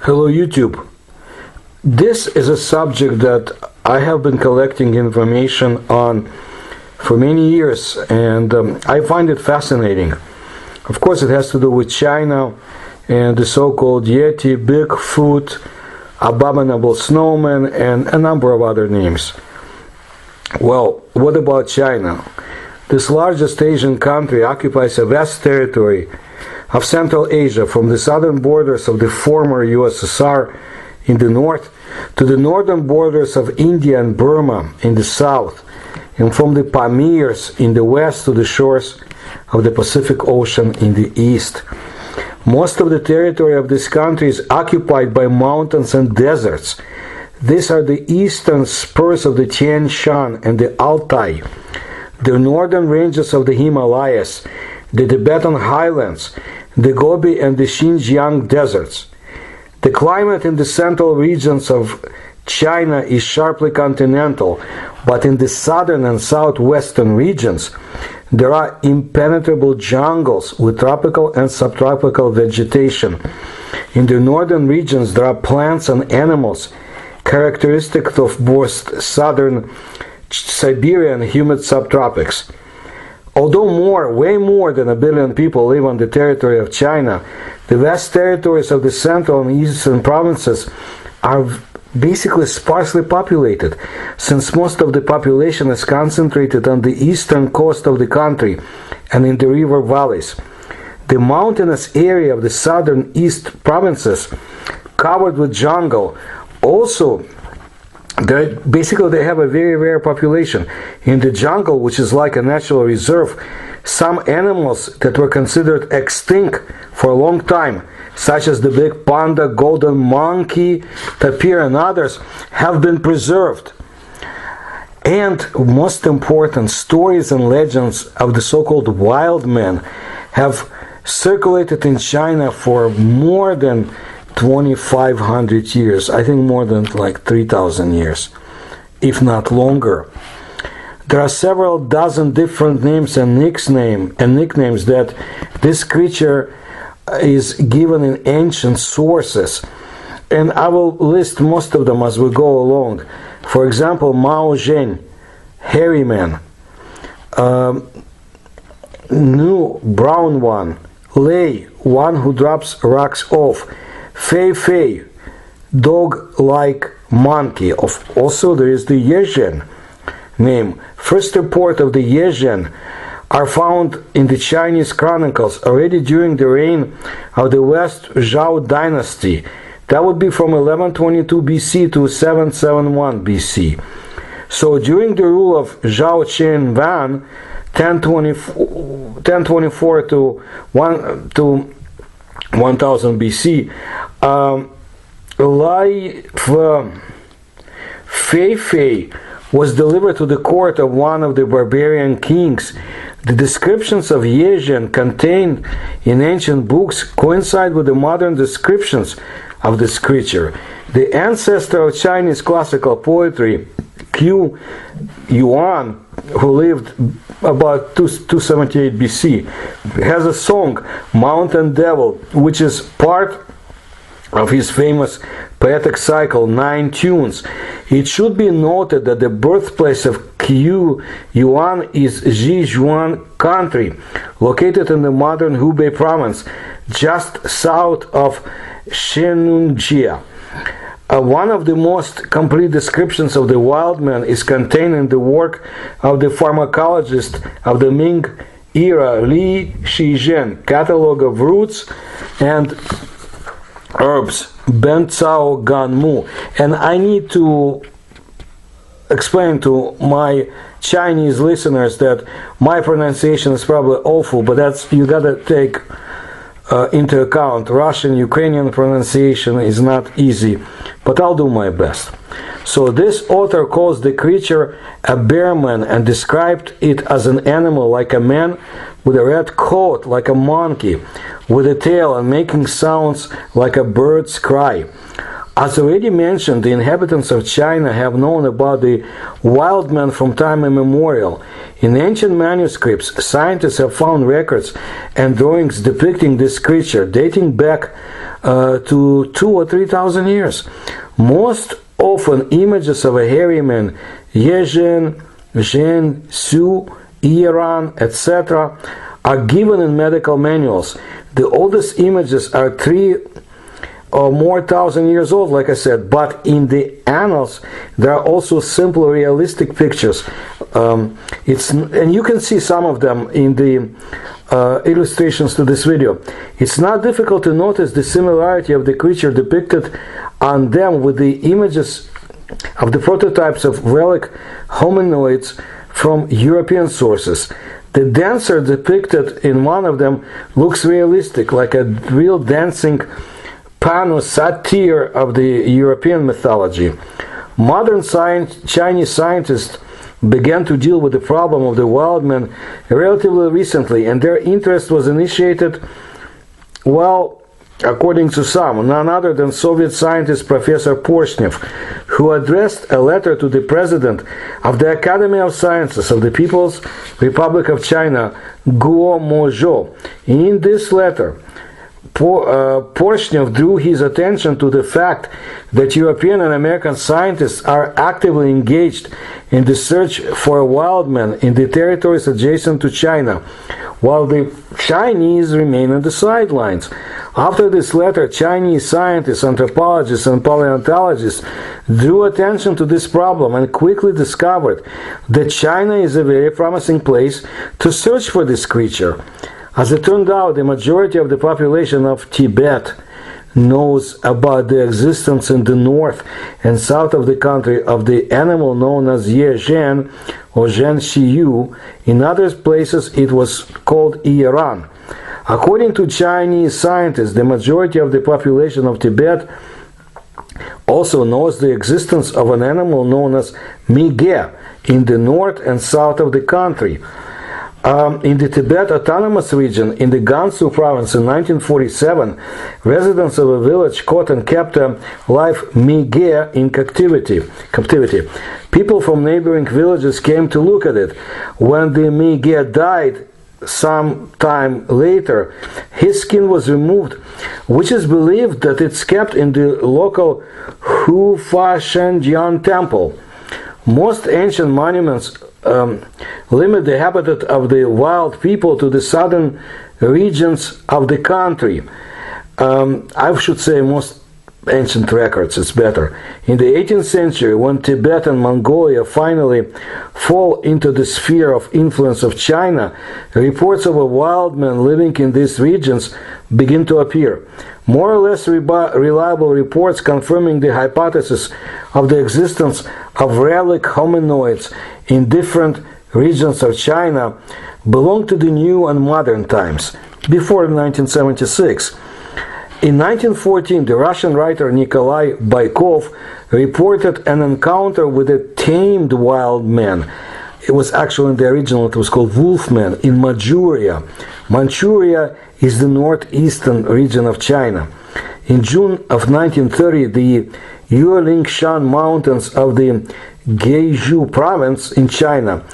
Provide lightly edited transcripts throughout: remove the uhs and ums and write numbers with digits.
Hello YouTube. This is a subject that I have been collecting information on for many years, and I find it fascinating. Of course, it has to do with China and the so-called Yeti, Bigfoot, abominable snowman, and a number of other names. Well, what about China? This largest Asian country occupies a vast territory of Central Asia, from the southern borders of the former USSR in the north to the northern borders of India and Burma in the south, and from the Pamirs in the west to the shores of the Pacific Ocean in the east. Most of the territory of this country is occupied by mountains and deserts. These are the eastern spurs of the Tian Shan and the Altai, the northern ranges of the Himalayas, the Tibetan highlands, the Gobi and the Xinjiang deserts. The climate in the central regions of China is sharply continental, but in the southern and southwestern regions there are impenetrable jungles with tropical and subtropical vegetation. In the northern regions there are plants and animals characteristic of both southern Siberia and humid subtropics. Although way more than 1 billion people live on the territory of China, the vast territories of the central and eastern provinces are basically sparsely populated, since most of the population is concentrated on the eastern coast of the country and in the river valleys. The mountainous area of the southern east provinces, covered with jungle, also they have a very rare population. In the jungle, which is like a natural reserve, some animals that were considered extinct for a long time, such as the big panda, golden monkey, tapir, and others, have been preserved. And most important, stories and legends of the so-called wild men have circulated in China for more than 2,500 years. I think more than 3,000 years, if not longer. There are several dozen different names and nicknames that this creature is given in ancient sources, and I will list most of them as we go along. For example, Mao Zhen, hairy man, Nu, brown one, Lei, one who drops rocks off, Fei Fei, dog-like monkey. Also there is the Yezhen name. First report of the Yezhen are found in the Chinese chronicles already during the reign of the West Zhao dynasty. That would be from 1122 BC to 771 BC. So during the rule of Zhao Qianwan, 1024 to 1000 BC, Fei Fei was delivered to the court of one of the barbarian kings. The descriptions of Yezhen contained in ancient books coincide with the modern descriptions of this creature. The ancestor of Chinese classical poetry, Q Yuan, who lived about 278 BC, has a song, Mountain Devil, which is part of his famous poetic cycle, 9 tunes. It should be noted that the birthplace of Q Yuan is Zhejiang country, located in the modern Hubei province, just south of Shenanjia. One of the most complete descriptions of the wild man is contained in the work of the pharmacologist of the Ming era, Li Shizhen, Catalogue of Roots and Herbs, Ben Cao Gan Mu. And I need to explain to my Chinese listeners that my pronunciation is probably awful, but you gotta take into account Russian, Ukrainian pronunciation is not easy, but I'll do my best. So this author calls the creature a bear man and described it as an animal like a man with a red coat, like a monkey, with a tail and making sounds like a bird's cry. As already mentioned, the inhabitants of China have known about the wild man from time immemorial. In ancient manuscripts, scientists have found records and drawings depicting this creature dating back to 2 or 3,000 years. Most often images of a hairy man, yezhen, zhen, su, Iran, etc., are given in medical manuals. The oldest images are 3 or more thousand years old, like I said, but in the annals there are also simple realistic pictures. And you can see some of them in the illustrations to this video. It's not difficult to notice the similarity of the creature depicted on them with the images of the prototypes of relic hominoids from European sources. The dancer depicted in one of them looks realistic, like a real dancing Pan or satyr of the European mythology. Modern Chinese scientists began to deal with the problem of the wild man relatively recently, and their interest was initiated, well, according to some, none other than Soviet scientist Professor Porshnev, who addressed a letter to the president of the Academy of Sciences of the People's Republic of China, Guo Mozhou. In this letter, Porshnev drew his attention to the fact that European and American scientists are actively engaged in the search for a wild man in the territories adjacent to China, while the Chinese remain on the sidelines. After this letter, Chinese scientists, anthropologists, and paleontologists drew attention to this problem and quickly discovered that China is a very promising place to search for this creature. As it turned out, the majority of the population of Tibet knows about the existence in the north and south of the country of the animal known as yezhen or zhen xiyu. In other places it was called Iran. According to Chinese scientists, the majority of the population of Tibet also knows the existence of an animal known as mige in the north and south of the country. In the Tibet Autonomous Region in the Gansu province in 1947, residents of a village caught and kept a live mige in captivity. People from neighboring villages came to look at it. When the mige died some time later, his skin was removed, which is believed that it's kept in the local Hufa Shenjian temple. Most ancient monuments limit the habitat of the wild people to the southern regions of the country. I should say most ancient records, it's better. In the 18th century, when Tibet and Mongolia finally fall into the sphere of influence of China, reports of a wild man living in these regions begin to appear. More or less reliable reports confirming the hypothesis of the existence of relic hominoids in different regions of China belong to the new and modern times, before 1976. In 1914, the Russian writer Nikolai Baikov reported an encounter with a tamed wild man. It was actually in the original, it was called Wolfman, in Manchuria. Manchuria is the northeastern region of China. In June of 1930, the Yulingshan mountains of the Guizhou province in China,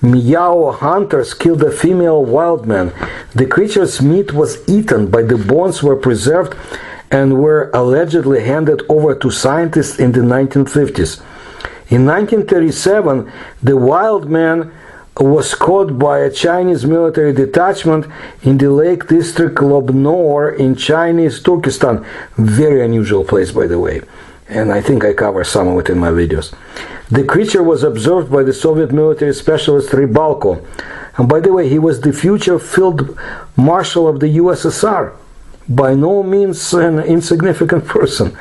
Miao hunters killed a female wild man. The creature's meat was eaten, but the bones were preserved and were allegedly handed over to scientists in the 1950s. In 1937, the wild man was caught by a Chinese military detachment in the Lake District Lobnor in Chinese Turkestan. Very unusual place, by the way. And I think I cover some of it in my videos. The creature was observed by the Soviet military specialist Rybalko. And by the way, he was the future Field Marshal of the USSR. By no means an insignificant person.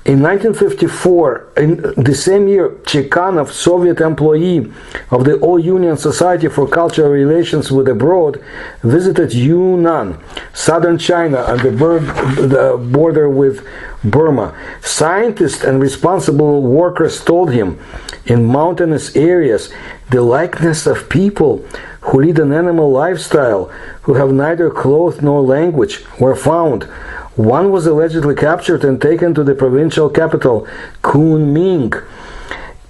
In 1954, in the same year, Chekhanov, Soviet employee of the All-Union Society for Cultural Relations with Abroad, visited Yunnan, southern China, on the border with Burma. Scientists and responsible workers told him, in mountainous areas, the likeness of people who lead an animal lifestyle, who have neither clothes nor language, were found. One was allegedly captured and taken to the provincial capital, Kunming.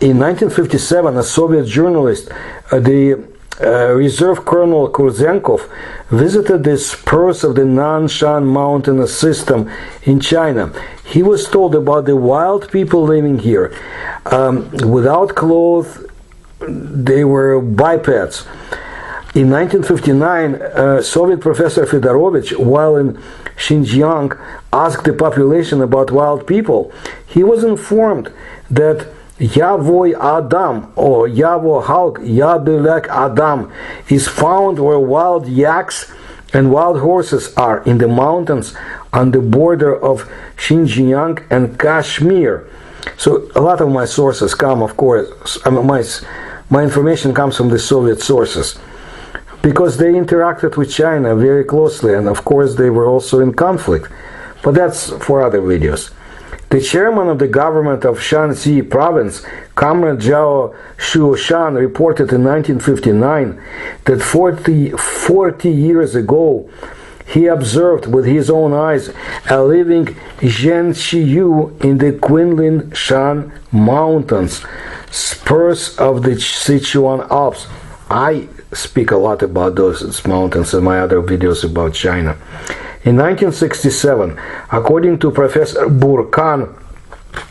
In 1957, a Soviet journalist, the Reserve Colonel Kurzenkov visited the spurs of the Nanshan mountainous system in China. He was told about the wild people living here. Without clothes, they were bipeds. In 1959, Soviet professor Fedorovich, while in Xinjiang, asked the population about wild people. He was informed that Yavoy Adam, or Yavo Halk, Yabilek Adam, is found where wild yaks and wild horses are, in the mountains on the border of Xinjiang and Kashmir. So a lot of my sources come, of course, my information comes from the Soviet sources, because they interacted with China very closely, and of course they were also in conflict. But that's for other videos. The chairman of the government of Shanxi province, Comrade Zhao Shuoshan, reported in 1959 that 40 years ago he observed with his own eyes a living Zhenxiyu in the Qinlin Shan mountains, spurs of the Sichuan Alps. I speak a lot about those mountains in my other videos about China. In 1967, according to Professor Burkan,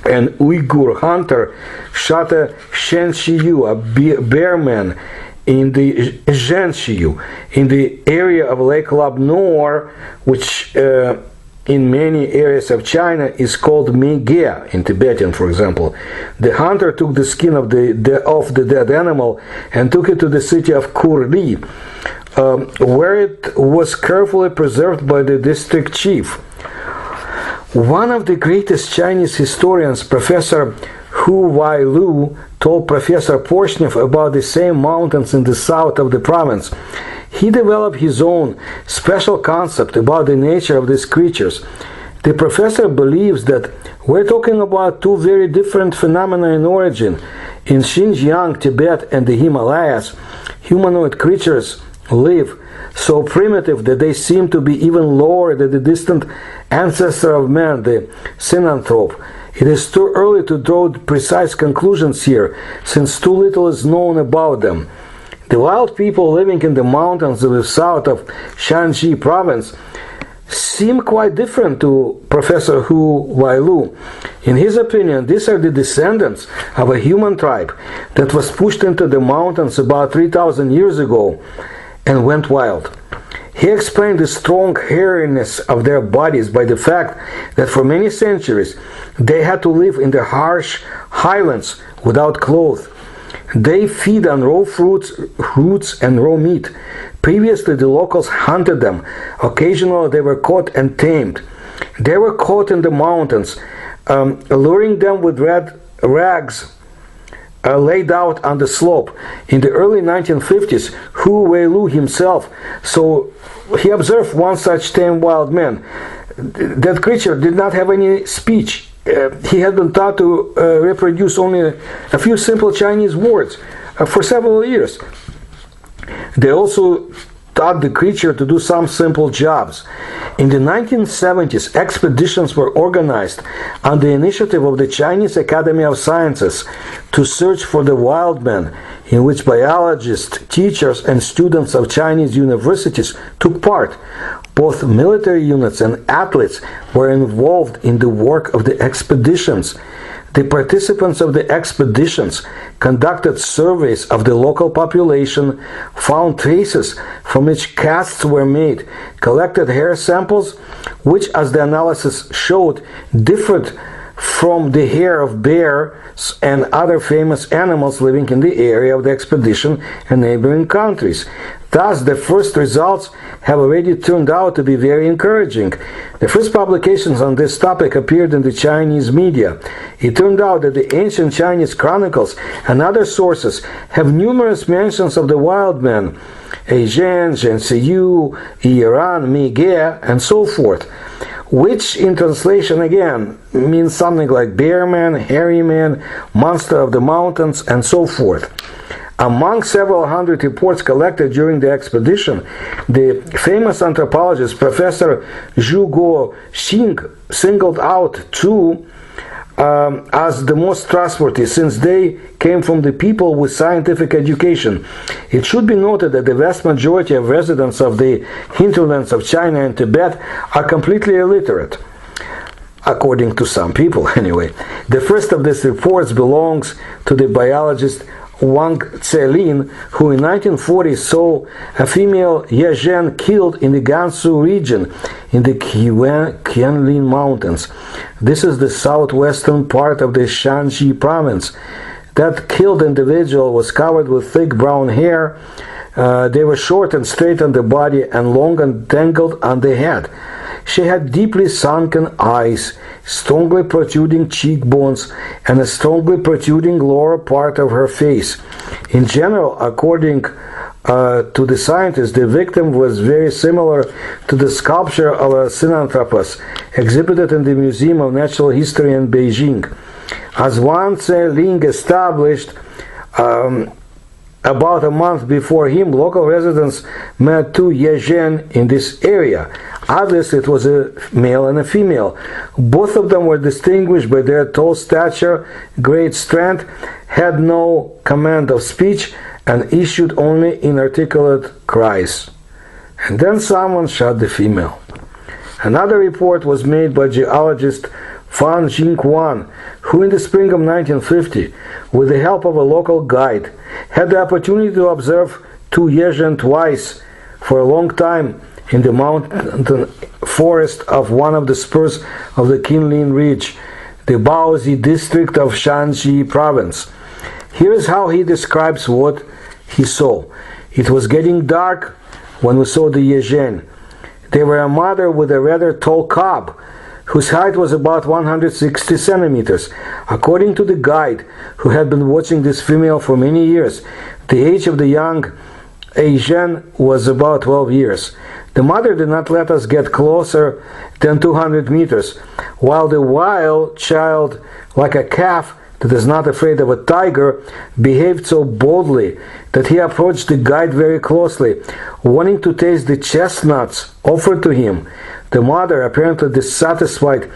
an Uyghur hunter shot a Zhenxiyu, a bear man, in the Zhenxiyu, in the area of Lake Labnor, which in many areas of China is called Mege, in Tibetan, for example. The hunter took the skin of the dead animal and took it to the city of Kurli, where it was carefully preserved by the district chief. One of the greatest Chinese historians, Professor Hu Wailu, told Professor Porshnev about the same mountains in the south of the province. He developed his own special concept about the nature of these creatures. The professor believes that we're talking about two very different phenomena in origin. In Xinjiang, Tibet, and the Himalayas, humanoid creatures live so primitive that they seem to be even lower than the distant ancestor of man, the synanthrope. It is too early to draw precise conclusions here, since too little is known about them. The wild people living in the mountains of the south of Shanxi province seem quite different to Professor Hu Wailu. In his opinion, these are the descendants of a human tribe that was pushed into the mountains about 3,000 years ago and went wild. He explained the strong hairiness of their bodies by the fact that for many centuries they had to live in the harsh highlands without clothes. They feed on raw fruits, roots, and raw meat. Previously, the locals hunted them. Occasionally, they were caught and tamed. They were caught in the mountains, luring them with red rags laid out on the slope. In the early 1950s, Hu Weilu himself, so he observed one such tame wild man. That creature did not have any speech. He had been taught to reproduce only a few simple Chinese words for several years. They also taught the creature to do some simple jobs. In the 1970s, expeditions were organized on the initiative of the Chinese Academy of Sciences to search for the wild man, in which biologists, teachers, and students of Chinese universities took part. Both military units and athletes were involved in the work of the expeditions. The participants of the expeditions conducted surveys of the local population, found traces from which casts were made, collected hair samples, which, as the analysis showed, differed from the hair of bears and other famous animals living in the area of the expedition and neighboring countries. Thus, the first results have already turned out to be very encouraging. The first publications on this topic appeared in the Chinese media. It turned out that the ancient Chinese chronicles and other sources have numerous mentions of the wild men, yezhen, Zhenxiyu, Iran, Mege, and so forth, which in translation again means something like bear man, hairy man, monster of the mountains, and so forth. Among several hundred reports collected during the expedition, the famous anthropologist Professor Zhu Guoxing singled out two as the most trustworthy, since they came from the people with scientific education. It should be noted that the vast majority of residents of the hinterlands of China and Tibet are completely illiterate, according to some people anyway. The first of these reports belongs to the biologist Wang Tselin, who in 1940 saw a female yezhen killed in the Gansu region in the Qianlin Mountains. This is the southwestern part of the Shanxi province. That killed individual was covered with thick brown hair. They were short and straight on the body and long and tangled on the head. She had deeply sunken eyes, strongly protruding cheekbones, and a strongly protruding lower part of her face. In general, according to the scientists, the victim was very similar to the sculpture of a Sinanthropus exhibited in the Museum of Natural History in Beijing. As Wang Tse-ling established about a month before him, local residents met two yezhen in this area. Obviously, it was a male and a female. Both of them were distinguished by their tall stature, great strength, had no command of speech, and issued only inarticulate cries. And then someone shot the female. Another report was made by geologist Fan Jingquan, who in the spring of 1950, with the help of a local guide, had the opportunity to observe two yezhen twice for a long time in the mountain forest of one of the spurs of the Qinlin Ridge, the Baozi district of Shanxi province. Here is how he describes what he saw. It was getting dark when we saw the yezhen. They were a mother with a rather tall cub, whose height was about 160 centimeters. According to the guide, who had been watching this female for many years, the age of the young yezhen was about 12 years. The mother did not let us get closer than 200 meters, while the wild child, like a calf that is not afraid of a tiger, behaved so boldly that he approached the guide very closely, wanting to taste the chestnuts offered to him. The mother, apparently dissatisfied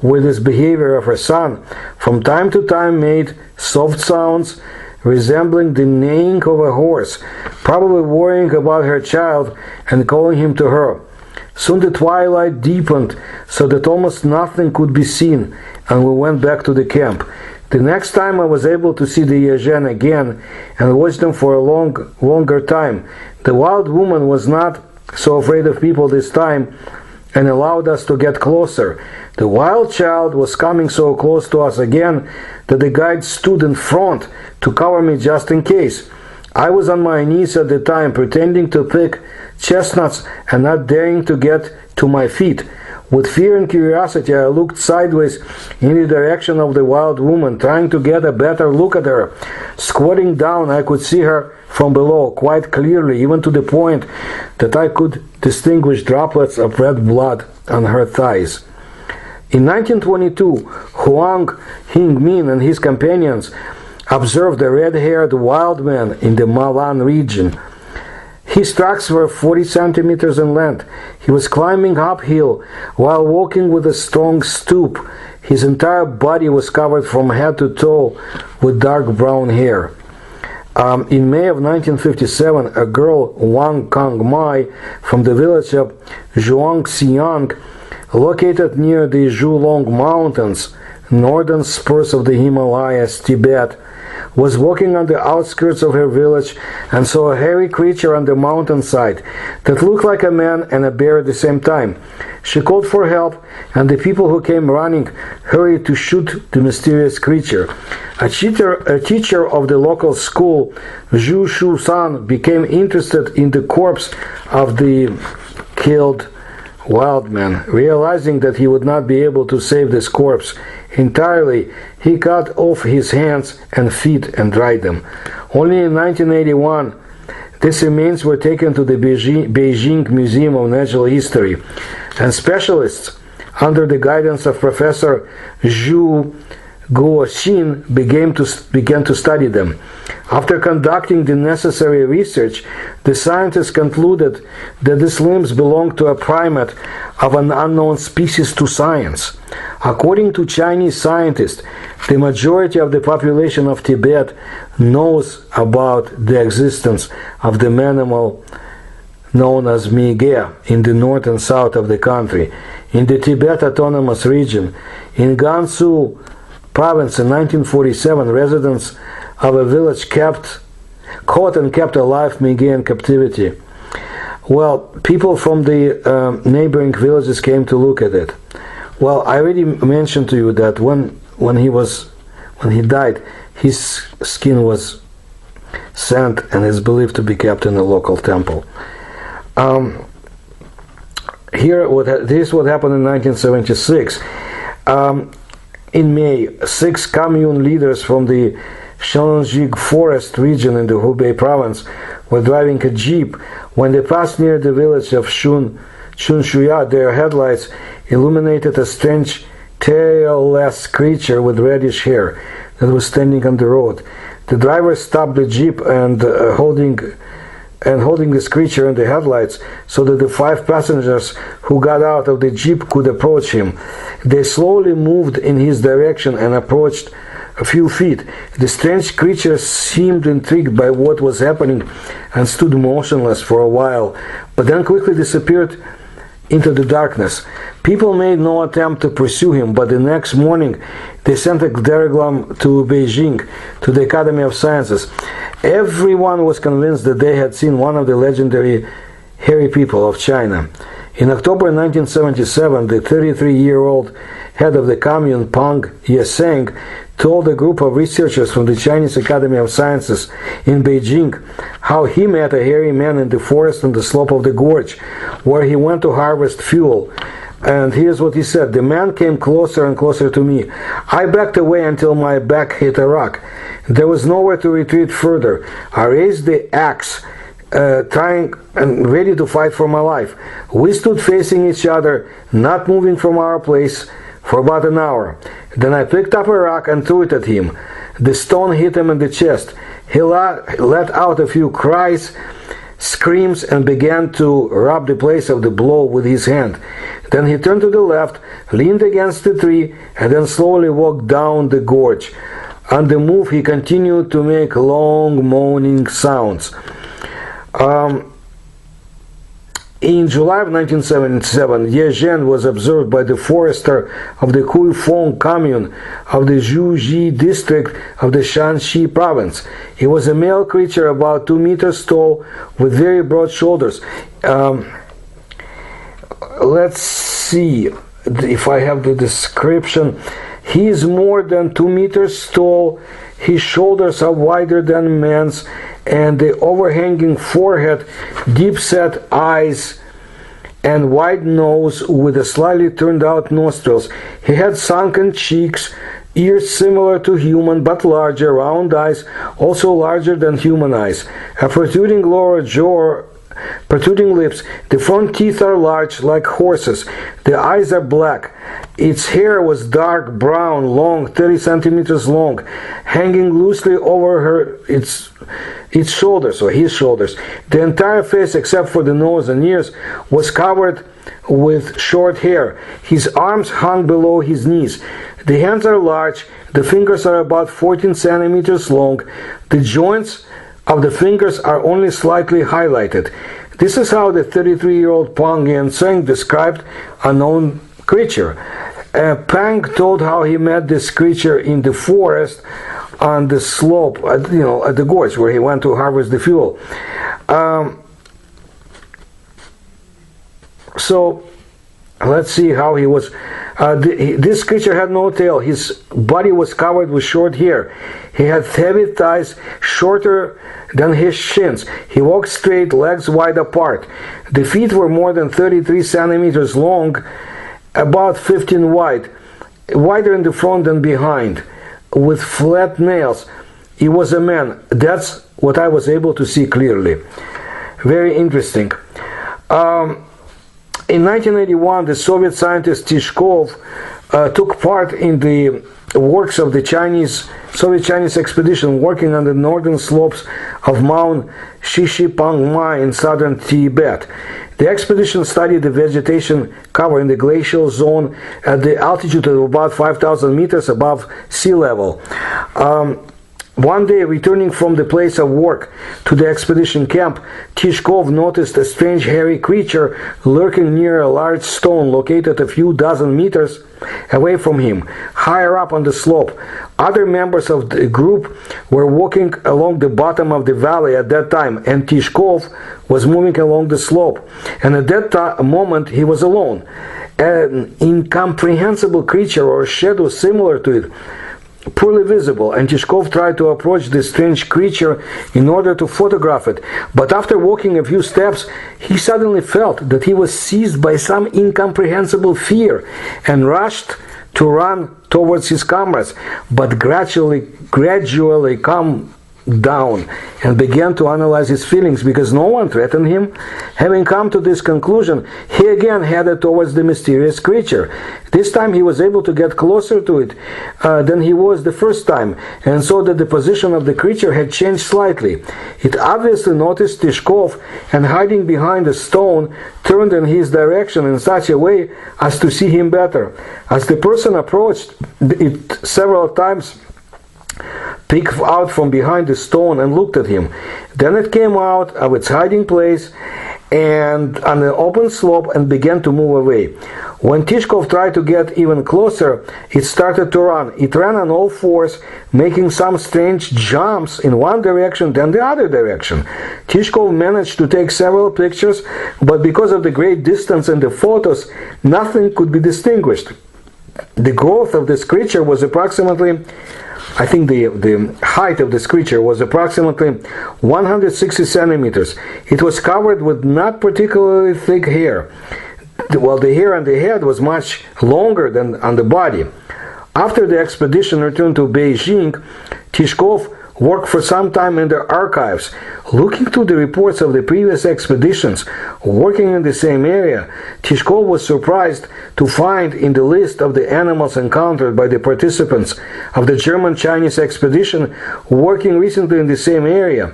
with this behavior of her son, from time to time made soft sounds resembling the neighing of a horse, probably worrying about her child and calling him to her. Soon the twilight deepened so that almost nothing could be seen, and we went back to the camp. The next time I was able to see the yezhen again and watch them for a longer time. The wild woman was not so afraid of people this time and allowed us to get closer. The wild child was coming so close to us again that the guide stood in front to cover me just in case. I was on my knees at the time, pretending to pick chestnuts and not daring to get to my feet. With fear and curiosity, I looked sideways in the direction of the wild woman, trying to get a better look at her. Squatting down, I could see her from below quite clearly, even to the point that I could distinguish droplets of red blood on her thighs. In 1922, Huang Hingmin and his companions observed a red-haired wild man in the Malan region. His tracks were 40 centimeters in length. He was climbing uphill while walking with a strong stoop. His entire body was covered from head to toe with dark brown hair. In May of 1957, a girl, Wang Kangmai, from the village of Zhuangxiang, located near the Zhulong Mountains, northern spurs of the Himalayas, Tibet, was walking on the outskirts of her village and saw a hairy creature on the mountainside that looked like a man and a bear at the same time. She called for help, and the people who came running hurried to shoot the mysterious creature. A teacher of the local school, Zhu Shu-san, became interested in the corpse of the killed wild man. Realizing that he would not be able to save this corpse entirely, he cut off his hands and feet and dried them. Only in 1981, these remains were taken to the Beijing Museum of Natural History, and specialists, under the guidance of Professor Zhu Guoxin, began to study them. After conducting the necessary research, the scientists concluded that these limbs belonged to a primate of an unknown species to science. According to Chinese scientists, the majority of the population of Tibet knows about the existence of the animal known as Mige in the north and south of the country. In the Tibet Autonomous Region, in Gansu province in 1947, residents of a village caught and kept alive Mige in captivity. Well, people from the neighboring villages came to look at it. Well, I already mentioned to you that when he died, his skin was sent and is believed to be kept in a local temple. This is what happened in 1976. In May, 6 commune leaders from the Shanxi forest region in the Hubei province were driving a jeep. When they passed near the village of Chunshuya, their headlights illuminated a strange tailless creature with reddish hair that was standing on the road. The driver stopped the jeep and holding this creature in the headlights so that the 5 passengers who got out of the jeep could approach him. They slowly moved in his direction and approached a few feet. The strange creature seemed intrigued by what was happening and stood motionless for a while, but then quickly disappeared into the darkness. People made no attempt to pursue him, but the next morning they sent a telegram to Beijing, to the Academy of Sciences. Everyone was convinced that they had seen one of the legendary hairy people of China. In October 1977, the 33-year-old head of the commune, Pang Yezhen, told a group of researchers from the Chinese Academy of Sciences in Beijing how he met a hairy man in the forest on the slope of the gorge, where he went to harvest fuel. And here's what he said: "The man came closer and closer to me. I backed away until my back hit a rock. There was nowhere to retreat further. I raised the axe, trying and ready to fight for my life. We stood facing each other, not moving from our place, for about an hour. Then I picked up a rock and threw it at him. The stone hit him in the chest. He let out a few cries, screams, and began to rub the place of the blow with his hand. Then he turned to the left, leaned against the tree, and then slowly walked down the gorge. On the move, he continued to make long moaning sounds." In July of 1977, Yezhen was observed by the forester of the Huifeng commune of the Zhuji district of the Shanxi province. He was a male creature about 2 meters tall with very broad shoulders. Let's see if I have the description. He is more than 2 meters tall. His shoulders are wider than man's, and the overhanging forehead, deep-set eyes, and wide nose with a slightly turned out nostrils. He had sunken cheeks, ears similar to human but larger, round eyes, also larger than human eyes, a protruding lower jaw, protruding lips. The front teeth are large, like horses. The eyes are black. Its hair was dark brown, long, 30 centimeters long, hanging loosely over its shoulders, or his shoulders. The entire face, except for the nose and ears, was covered with short hair. His arms hung below his knees. The hands are large. The fingers are about 14 centimeters long. The joints of the fingers are only slightly highlighted. This is how the 33-year-old Pang Yezhen described a known creature. Pang told how he met this creature in the forest on the slope, at the gorge where he went to harvest the fuel. So let's see how he was. This creature had no tail. His body was covered with short hair. He had heavy thighs, shorter than his shins. He walked straight, legs wide apart. The feet were more than 33 centimeters long, about 15 wide, wider in the front than behind, with flat nails. He was a man. That's what I was able to see clearly. Very interesting. In 1981, the Soviet scientist Tishkov took part in the works of the Soviet-Chinese expedition working on the northern slopes of Mount Shishipangma in southern Tibet. The expedition studied the vegetation cover in the glacial zone at the altitude of about 5,000 meters above sea level. One day, returning from the place of work to the expedition camp, Tishkov noticed a strange hairy creature lurking near a large stone located a few dozen meters away from him, higher up on the slope. Other members of the group were walking along the bottom of the valley at that time, and Tishkov was moving along the slope. And at that moment, he was alone. An incomprehensible creature or shadow similar to it, poorly visible, and Tishkov tried to approach this strange creature in order to photograph it. But after walking a few steps, he suddenly felt that he was seized by some incomprehensible fear and rushed to run towards his comrades, but gradually calmed down and began to analyze his feelings because no one threatened him. Having come to this conclusion, he again headed towards the mysterious creature. This time he was able to get closer to it than he was the first time, and saw that the position of the creature had changed slightly. It obviously noticed Tishkov, and hiding behind a stone, turned in his direction in such a way as to see him better. As the person approached it several times, peeked out from behind the stone and looked at him. Then it came out of its hiding place and on an open slope and began to move away. When Tishkov tried to get even closer, it started to run. It ran on all fours, making some strange jumps in one direction then the other direction. Tishkov managed to take several pictures, but because of the great distance in the photos, nothing could be distinguished. The growth of this creature was approximately, I think the height of this creature was approximately 160 centimeters. It was covered with not particularly thick hair, while the hair on the head was much longer than on the body. After the expedition returned to Beijing, Tishkov worked for some time in the archives. Looking through the reports of the previous expeditions working in the same area, Tishkov was surprised to find in the list of the animals encountered by the participants of the German-Chinese expedition working recently in the same area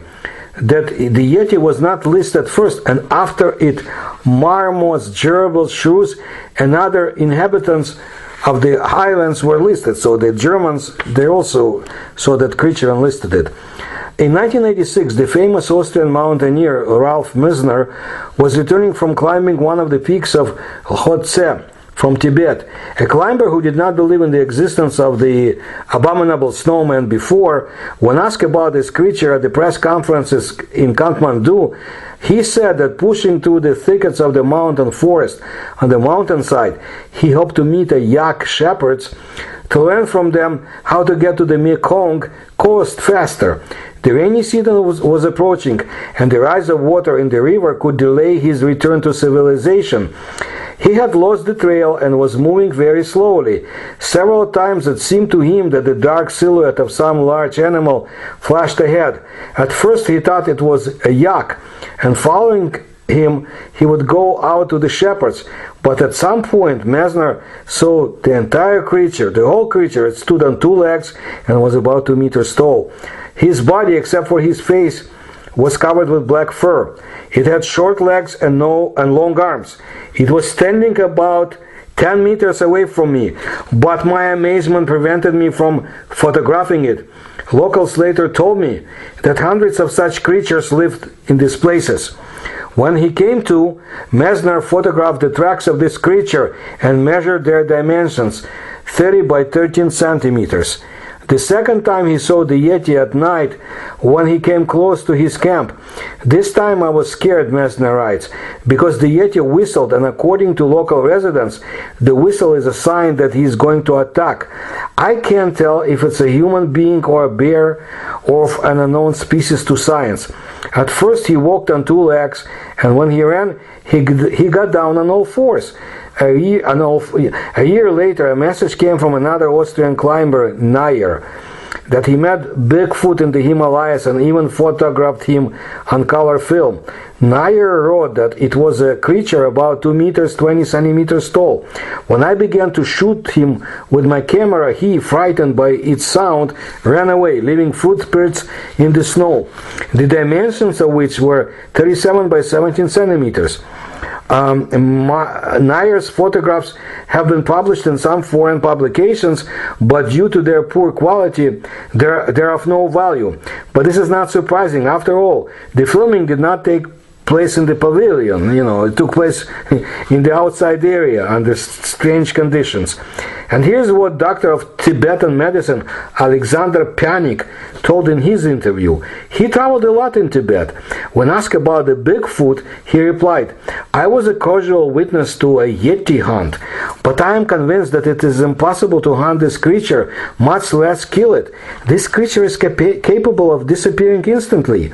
that the Yeti was not listed first, and after it, marmots, gerbils, shrews, and other inhabitants of the highlands were listed. So the Germans, they also saw that creature and listed it. In 1986, the famous Austrian mountaineer Ralph Misner was returning from climbing one of the peaks of Lhotse from Tibet. A climber who did not believe in the existence of the abominable snowman before, when asked about this creature at the press conferences in Kathmandu, he said that pushing through the thickets of the mountain forest on the mountainside, he hoped to meet yak shepherds to learn from them how to get to the Mekong coast faster. The rainy season was approaching, and the rise of water in the river could delay his return to civilization. He had lost the trail and was moving very slowly. Several times it seemed to him that the dark silhouette of some large animal flashed ahead. At first he thought it was a yak, and following him he would go out to the shepherds. But at some point Mesner saw the entire creature, the whole creature. It stood on two legs and was about 2 meters tall. His body, except for his face, was covered with black fur. It had short legs and long arms. It was standing about 10 meters away from me, but my amazement prevented me from photographing it. Locals later told me that hundreds of such creatures lived in these places. When he came to, Mesner photographed the tracks of this creature and measured their dimensions, 30 by 13 centimeters. The second time he saw the Yeti at night, when he came close to his camp. This time I was scared, Mesner writes, because the Yeti whistled, and according to local residents, the whistle is a sign that he is going to attack. I can't tell if it's a human being or a bear or an unknown species to science. At first he walked on two legs, and when he ran, he got down on all fours. A year later, a message came from another Austrian climber, Nair, that he met Bigfoot in the Himalayas and even photographed him on color film. Nair wrote that it was a creature about 2 meters 20 centimeters tall. When I began to shoot him with my camera, he, frightened by its sound, ran away, leaving footprints in the snow, the dimensions of which were 37 by 17 centimeters. Nayer's photographs have been published in some foreign publications, but due to their poor quality, they're of no value. But this is not surprising. After all, the filming did not take place in the pavilion. It took place in the outside area under strange conditions. And here's what Doctor of Tibetan Medicine Alexander Pyanik told in his interview. He traveled a lot in Tibet. When asked about the Bigfoot, he replied, "I was a casual witness to a Yeti hunt, but I am convinced that it is impossible to hunt this creature, much less kill it. This creature is capable of disappearing instantly.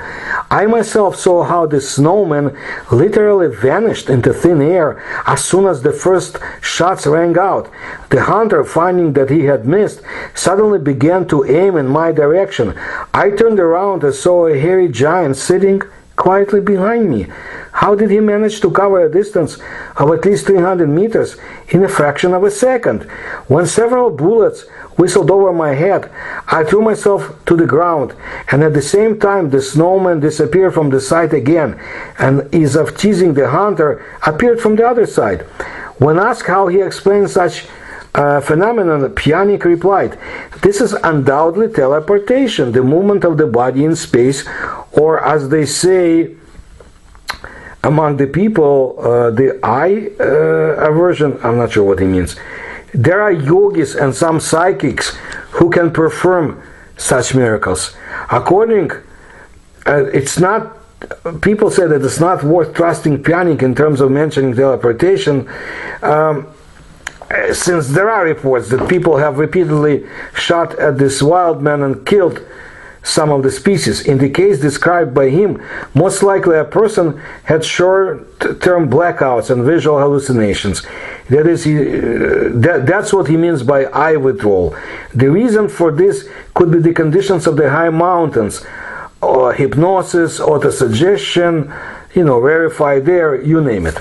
I myself saw how the snowman literally vanished into thin air as soon as the first shots rang out. The hunter, finding that he had missed, suddenly began to aim in my direction. I turned around and saw a hairy giant sitting quietly behind me. How did he manage to cover a distance of at least 300 meters in a fraction of a second? When several bullets whistled over my head, I threw myself to the ground, and at the same time the snowman disappeared from the sight again, and, ease of teasing the hunter, appeared from the other side." When asked how he explained such phenomenon, Pyanik replied, "This is undoubtedly teleportation, the movement of the body in space, or as they say among the people, the eye aversion." I'm not sure what he means. There are yogis and some psychics who can perform such miracles. People say that it's not worth trusting Pyanik in terms of mentioning teleportation, since there are reports that people have repeatedly shot at this wild man and killed some of the species. In the case described by him, most likely a person had short-term blackouts and visual hallucinations. That's what he means by eye withdrawal. The reason for this could be the conditions of the high mountains, or hypnosis, autosuggestion, verified there, you name it.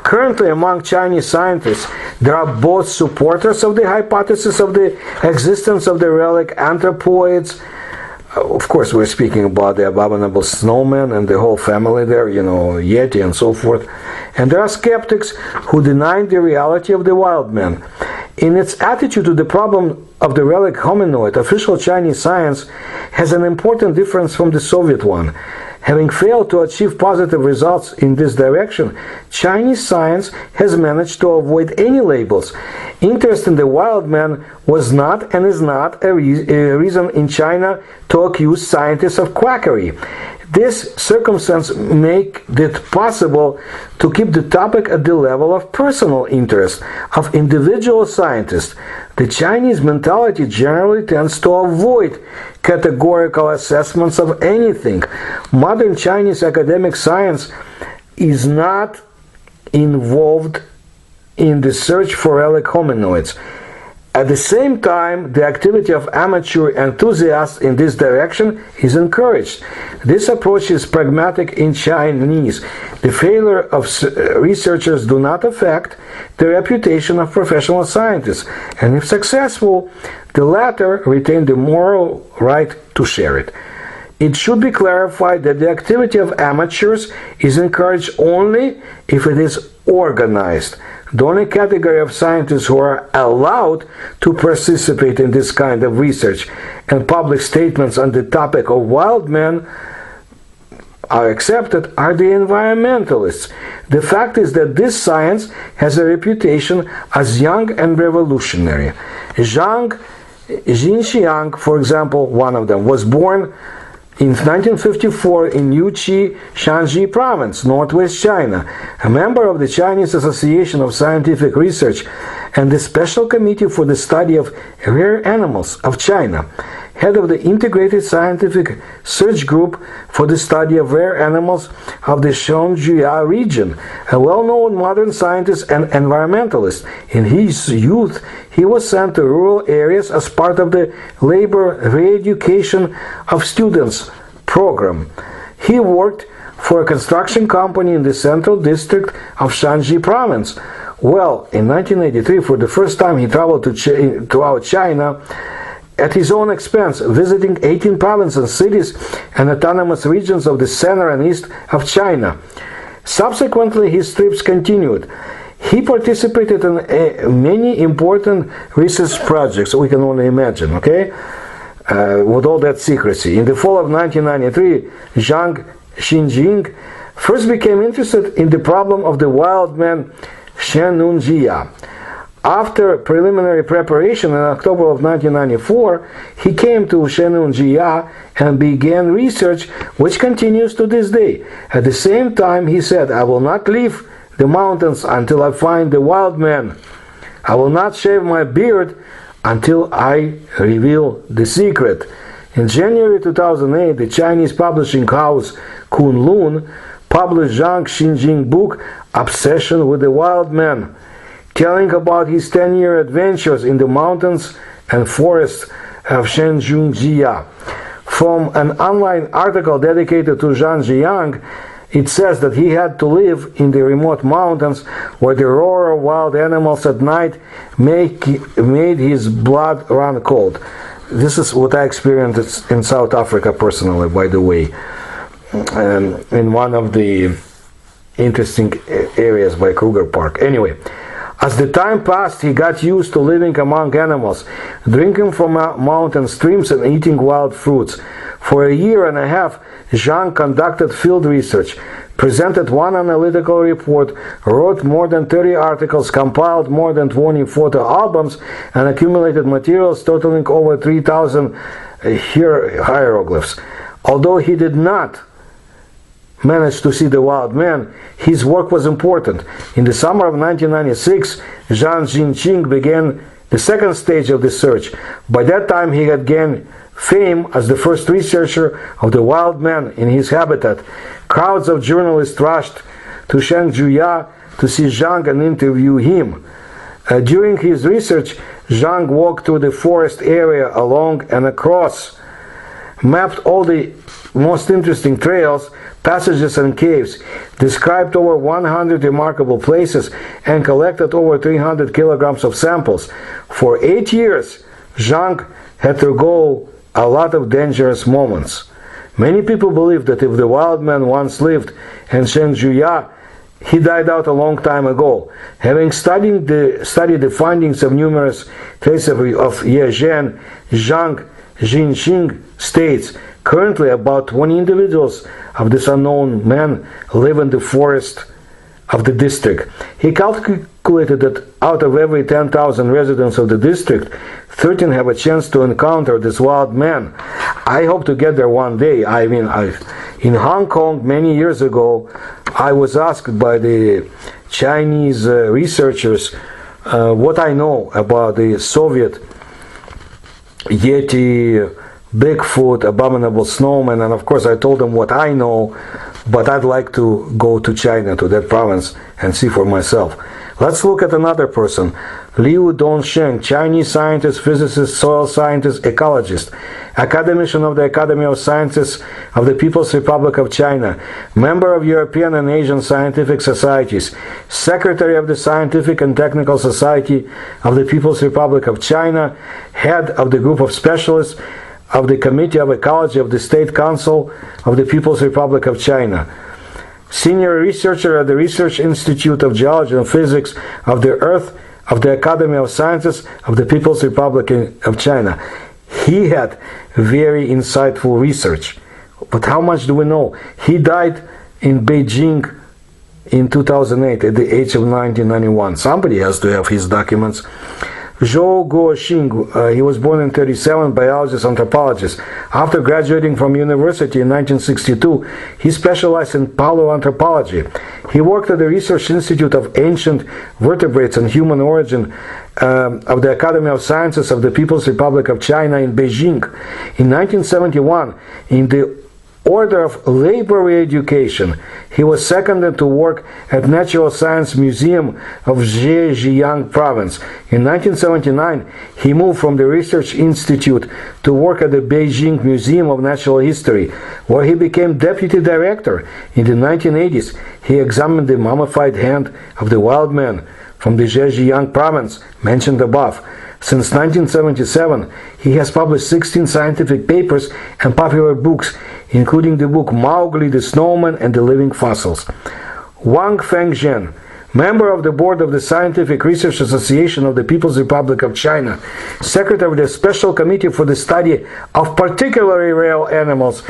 Currently, among Chinese scientists, there are both supporters of the hypothesis of the existence of the relic Anthropoids. Of course, we're speaking about the abominable snowman and the whole family there, Yeti and so forth. And there are skeptics who deny the reality of the wild man. In its attitude to the problem of the relic hominoid, official Chinese science has an important difference from the Soviet one. Having failed to achieve positive results in this direction, Chinese science has managed to avoid any labels. Interest in the wild man was not and is not a reason in China to accuse scientists of quackery. This circumstance makes it possible to keep the topic at the level of personal interest of individual scientists. The Chinese mentality generally tends to avoid categorical assessments of anything. Modern Chinese academic science is not involved in the search for relic hominoids. At the same time, the activity of amateur enthusiasts in this direction is encouraged. This approach is pragmatic in Chinese. The failure of researchers do not affect the reputation of professional scientists, and if successful, the latter retain the moral right to share it. It should be clarified that the activity of amateurs is encouraged only if it is organized. The only category of scientists who are allowed to participate in this kind of research and public statements on the topic of wild men are accepted are the environmentalists. The fact is that this science has a reputation as young and revolutionary. Zhang Jinxiang, for example, one of them, was born in 1954 in Yuqi, Shanxi province, northwest China, a member of the Chinese Association of Scientific Research and the Special Committee for the Study of Rare Animals of China, head of the Integrated Scientific Search Group for the Study of Rare Animals of the Shanxi region, a well-known modern scientist and environmentalist. In his youth, he was sent to rural areas as part of the labor re-education of students program. He worked for a construction company in the central district of Shanxi province. Well, in 1983, for the first time, he traveled throughout China at his own expense, visiting 18 provinces, cities, and autonomous regions of the center and east of China. Subsequently, his trips continued. He participated in many important research projects, we can only imagine, okay? With all that secrecy. In the fall of 1993, Zhang Xinjing first became interested in the problem of the wild man Shenunjia. After preliminary preparation in October of 1994, he came to Shenunjia and began research which continues to this day. At the same time, he said, "I will not leave the mountains until I find the wild man. I will not shave my beard until I reveal the secret." In January 2008, the Chinese publishing house Kunlun published Zhang Xinjing's book Obsession with the Wild Man, telling about his 10-year adventures in the mountains and forests of Shenjungjia. From an online article dedicated to Zhang Jiang, it says that he had to live in the remote mountains where the roar of wild animals at night made his blood run cold. This is what I experienced in South Africa personally, by the way, in one of the interesting areas by Kruger Park. Anyway, as the time passed, he got used to living among animals, drinking from mountain streams and eating wild fruits. For a year and a half, Zhang conducted field research, presented one analytical report, wrote more than 30 articles, compiled more than 20 photo albums, and accumulated materials totaling over 3,000 hieroglyphs. Although he did not managed to see the wild man, his work was important. In the summer of 1996, Zhang Xinjing began the second stage of the search. By that time, he had gained fame as the first researcher of the wild man in his habitat. Crowds of journalists rushed to Shenjungjia to see Zhang and interview him. During his research, Zhang walked through the forest area along and across, mapped all the most interesting trails, passages and caves, described over 100 remarkable places, and collected over 300 kilograms of samples. For 8 years, Zhang had to go a lot of dangerous moments. Many people believe that if the wild man once lived in Shenjungjia, he died out a long time ago. Having studied the findings of numerous traces of yezhen, Zhang Xinjing states, currently about 20 individuals of this unknown man live in the forest of the district. He calculated that out of every 10,000 residents of the district, 13 have a chance to encounter this wild man. I hope to get there one day. In Hong Kong many years ago, I was asked by the Chinese researchers what I know about the Soviet Yeti, Bigfoot, abominable snowman, and of course I told them what I know, but I'd like to go to China, to that province, and see for myself. Let's look at another person. Liu Dongsheng, Chinese scientist, physicist, soil scientist, ecologist, academician of the Academy of Sciences of the People's Republic of China, member of European and Asian scientific societies, secretary of the Scientific and Technical Society of the People's Republic of China, head of the group of specialists of the Committee of Ecology of the State Council of the People's Republic of China, senior researcher at the Research Institute of Geology and Physics of the Earth of the Academy of Sciences of the People's Republic of China. He had very insightful research. But how much do we know? He died in Beijing in 2008 at the age of 1991. Somebody has to have his documents. Zhou Guoxing, he was born in 1937, biologist, anthropologist. After graduating from university in 1962, he specialized in paleoanthropology. He worked at the Research Institute of Ancient Vertebrates and Human Origin of the Academy of Sciences of the People's Republic of China in Beijing. In 1971, in the Order of Labor Education, he was seconded to work at Natural Science Museum of Zhejiang Province. In 1979, he moved from the Research Institute to work at the Beijing Museum of Natural History, where he became deputy director. In the 1980s, he examined the mummified hand of the wild man from the Zhejiang Province mentioned above. Since 1977, he has published 16 scientific papers and popular books, including the book Mowgli the Snowman and the Living Fossils. Wang Fengzhen, member of the board of the Scientific Research Association of the People's Republic of China, secretary of the Special Committee for the Study of Particularly Rare Animals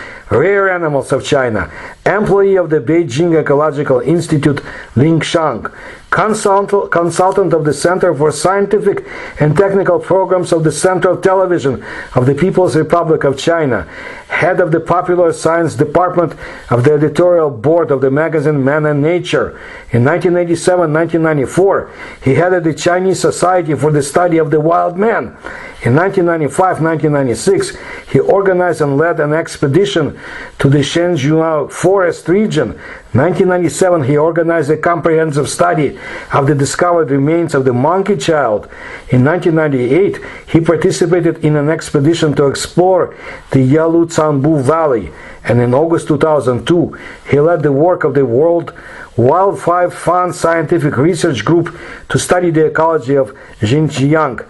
of China, employee of the Beijing Ecological Institute Lingshan, consultant of the Center for Scientific and Technical Programs of the Central Television of the People's Republic of China, head of the Popular Science Department of the editorial board of the magazine Man and Nature. In 1987-1994, he headed the Chinese Society for the Study of the Wild Man. In 1995-1996, he organized and led an expedition to the Shenzhou Forest region. In 1997, he organized a comprehensive study of the discovered remains of the monkey child. In 1998, he participated in an expedition to explore the Yalu-Canbu Valley. And in August 2002, he led the work of the World Wildlife Fund Scientific Research Group to study the ecology of Xinjiang.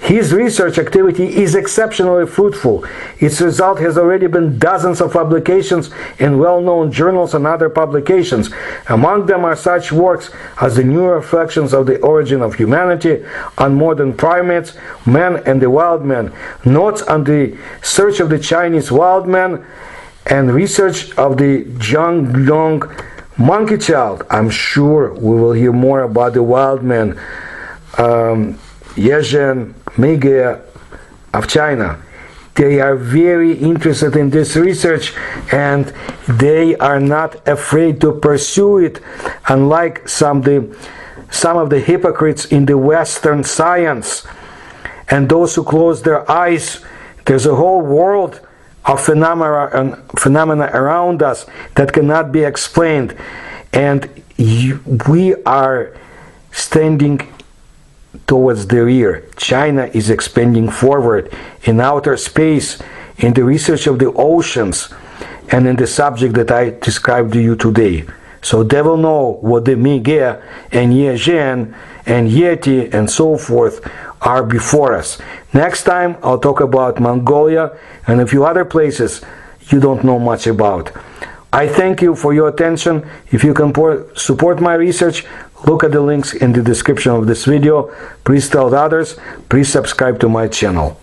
His research activity is exceptionally fruitful. Its result has already been dozens of publications in well-known journals and other publications. Among them are such works as the New Reflections of the Origin of Humanity, on Modern Primates, Man and the Wild Man, Notes on the Search of the Chinese Wild Man, and Research of the Zhonglong Monkey Child. I'm sure we will hear more about the wild man, Yezhen of China. They are very interested in this research and they are not afraid to pursue it, unlike some of the hypocrites in the Western science and those who close their eyes. There's a whole world of phenomena around us that cannot be explained, and we are standing towards the rear. China is expanding forward in outer space, in the research of the oceans, and in the subject that I described to you today. So they will know what the Mige and Yezhen and Yeti and so forth are before us. Next time I'll talk about Mongolia and a few other places you don't know much about. I thank you for your attention. If you can support my research, look at the links in the description of this video. Please tell others. Please subscribe to my channel.